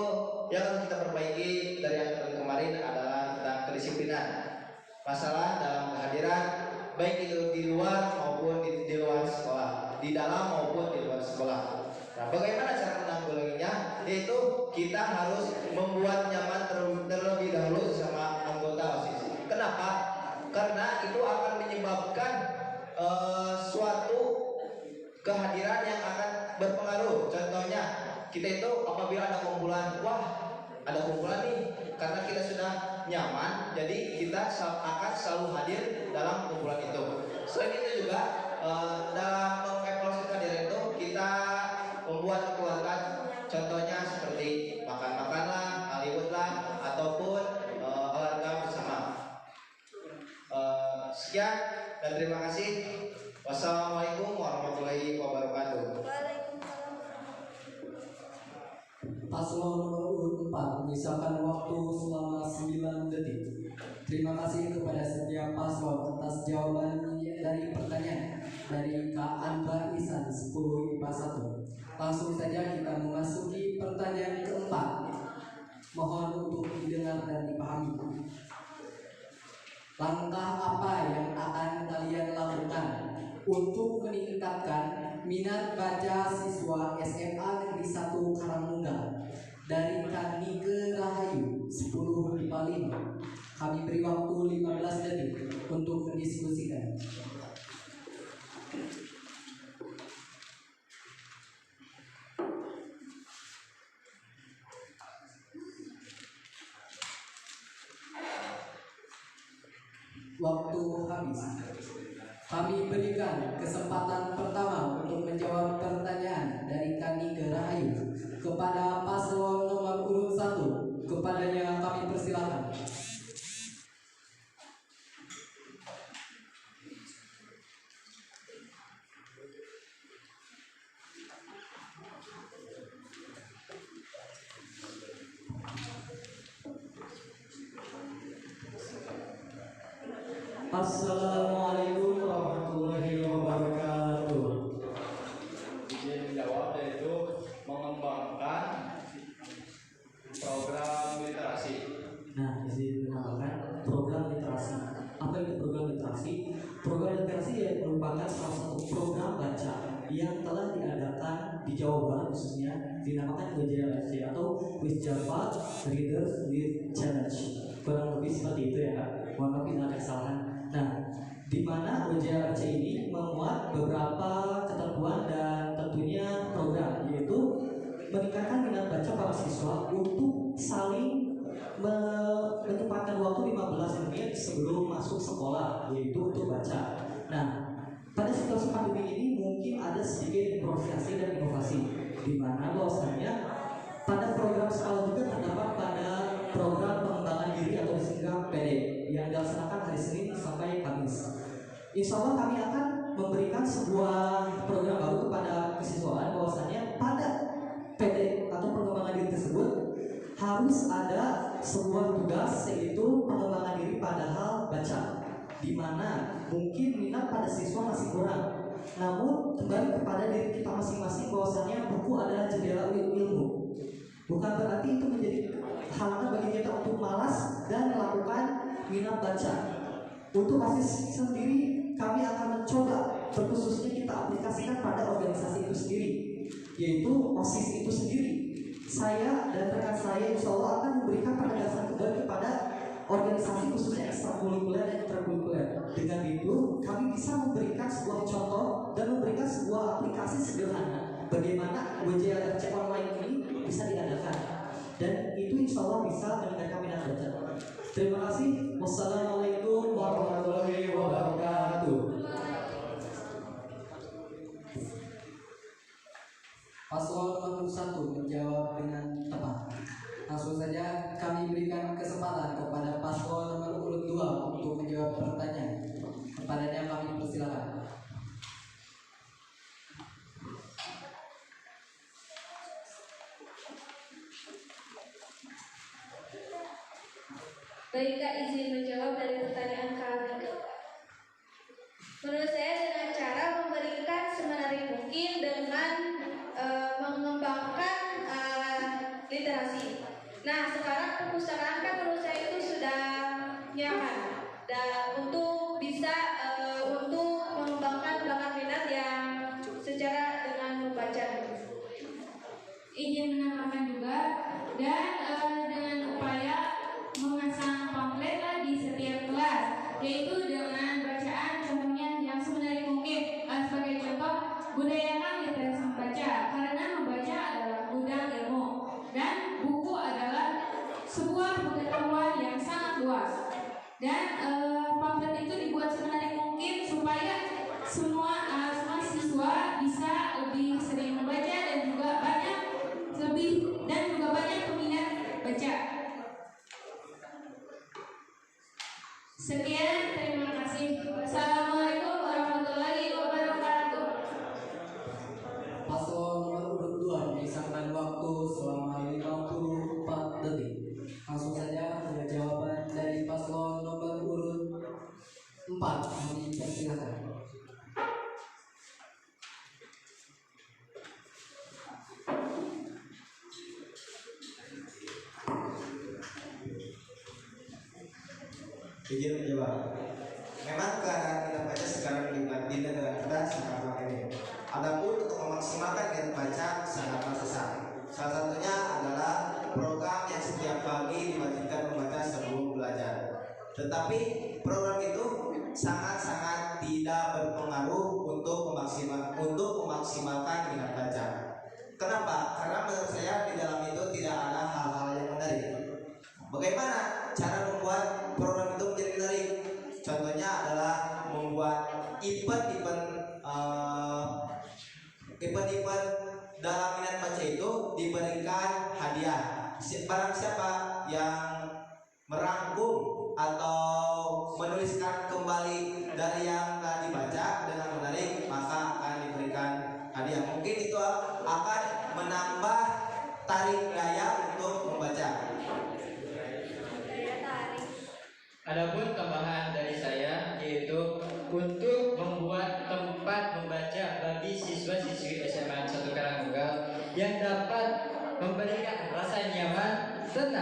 yang harus kita perbaiki dari yang kemarin adalah tentang kedisiplinan. Masalah dalam kehadiran baik itu di luar maupun di luar sekolah, di dalam maupun di luar sekolah. Nah, bagaimana cara menanggulanginya? Yaitu kita harus membuat nyaman terlebih dahulu sama anggota OSIS. Kenapa? Karena itu akan menyebabkan suatu kehadiran yang akan berpengaruh. Contohnya kita itu apabila ada kumpulan, wah ada kumpulan nih, karena kita sudah nyaman, jadi kita akan selalu hadir dalam kumpulan itu. Selain itu juga dalam mengevaluasi kehadiran itu kita membuat kekeluargaan, contohnya seperti makan-makanlah, Hollywoodlah, ataupun olahraga bersama. Sekian dan terima kasih. Wassalamualaikum warahmatullahi wabarakatuh. Paslon nomor urut 4 menyisakan waktu selama 9 detik. Terima kasih kepada setiap paslon atas jawaban dari pertanyaan dari Kak Andra Isan 10 IPA 1. Langsung saja kita memasuki pertanyaan keempat. Mohon untuk didengar dan dipahami. Langkah apa yang akan kalian lakukan untuk meningkatkan minat baca siswa SMA Negeri 1 Karangmungal dari Kanike Rahayu 10 IPA 5? Kami beri waktu 15 detik untuk mendiskusikan. Waktu habis. Kami berikan kesempatan pertama untuk menjawab pertanyaan dari Kanike Rahayu kepada paslon nomor urut 1. Kepadanya kami persilakan. Assalamualaikum warahmatullahi wabarakatuh. Izin menjawab yaitu mengembangkan program literasi. Nah, izin menambahkan program literasi. Apa itu program literasi? Program literasi merupakan salah satu program baca yang telah diadakan di Jawa Barat, khususnya dinamakan WJRC atau With Java Readers with Challenge. Kurang lebih seperti itu ya Kak. Mohon maaf bila ada kesalahan. Nah, di mana WJRC ini memuat beberapa ketentuan dan tentunya program, yaitu meningkatkan minat baca para siswa untuk saling menyempatkan waktu 15 menit sebelum masuk sekolah, yaitu untuk baca. Nah, pada situasi pandemi ini mungkin ada sedikit improvisasi dan inovasi, di mana bahwasanya pada program sekolah juga terdapat pada program pengembangan diri atau disingkat PD yang dilaksanakan hari Senin sampai Kamis. Insya Allah kami akan memberikan sebuah program baru mana mungkin minat pada siswa masih kurang. Namun kembali kepada diri kita masing-masing bahwasanya buku adalah jendela ilmu. Bukan berarti itu menjadi halangan bagi kita untuk malas dan melakukan minat baca. Untuk OSIS sendiri kami akan mencoba berkhususnya kita aplikasikan pada organisasi itu sendiri, yaitu OSIS itu sendiri. Saya dan rekan saya insya Allah akan memberikan penegasan kembali kepada organisasi khususnya ekstrakurikuler dan intrakurikuler. Dengan itu kami bisa memberikan sebuah contoh dan memberikan sebuah aplikasi sederhana bagaimana WJLFC online ini bisa diadakan, dan itu insya Allah bisa meningkatkan minat baca. Terima kasih. Wassalamualaikum warahmatullahi wabarakatuh. Paslon nomor 1 menjawab dengan tepat. Langsung saja kami berikan kesempatan kepada paslon nomor urut 2 untuk menjawab pertanyaan. Kepadanya kami persilakan. Baik Kak, izin menjawab dari pertanyaan kami. Menurut saya dengan cara memberikan semenarik mungkin dengan mengembangkan literasi. Nah, sekarang perpustakaan kan menurut saya itu sudah nyaman dan untuk bisa untuk mengembangkan bakat minat yang secara dengan membaca. Izin menambahkan juga, dan dengan upaya memasang pamflet di setiap kelas, yaitu dengan bacaan contohnya yang semenarik mungkin. Sebagai contoh, budayakan literasi membaca, karena membaca adalah gudang ilmu dan buku adalah sebuah pengetahuan yang sangat luas. Dan pamflet itu dibuat semenarik mungkin supaya semua siswa bisa lebih sering membaca dan juga banyak peminat baca. Sekian, terima kasih. Assalamualaikum warahmatullahi wabarakatuh. Paslon nomor urut 2 menyisakan waktu selama 54 detik. Langsung saja ada jawaban dari paslon nomor urut 4. Kami persilakan. Izin menjawab. Memang keadaan minat baca sekarang di negara kita sangat ini. Adapun untuk memaksimalkan minat baca sangat susah. Salah satunya adalah program yang setiap pagi diwajibkan membaca sebelum belajar. Tetapi program itu sangat-sangat tidak berpengaruh untuk memaksimalkan minat baca. Kenapa? Karena menurut saya di dalam itu tidak ada hal-hal yang menarik. Bagaimana cara membuat program itu menjadi menarik? Contohnya adalah membuat event-event dalam minat baca itu diberikan hadiah. Barang siapa yang merangkum atau menuliskan kembali dari yang telah dibaca dengan menarik, maka akan diberikan hadiah. Mungkin itu akan menambah tarik daya untuk membaca. Adapun tambahan dari saya yaitu untuk membuat tempat membaca bagi siswa-siswi SMA 1 Karangtunggal yang dapat memberikan rasa nyaman, tenang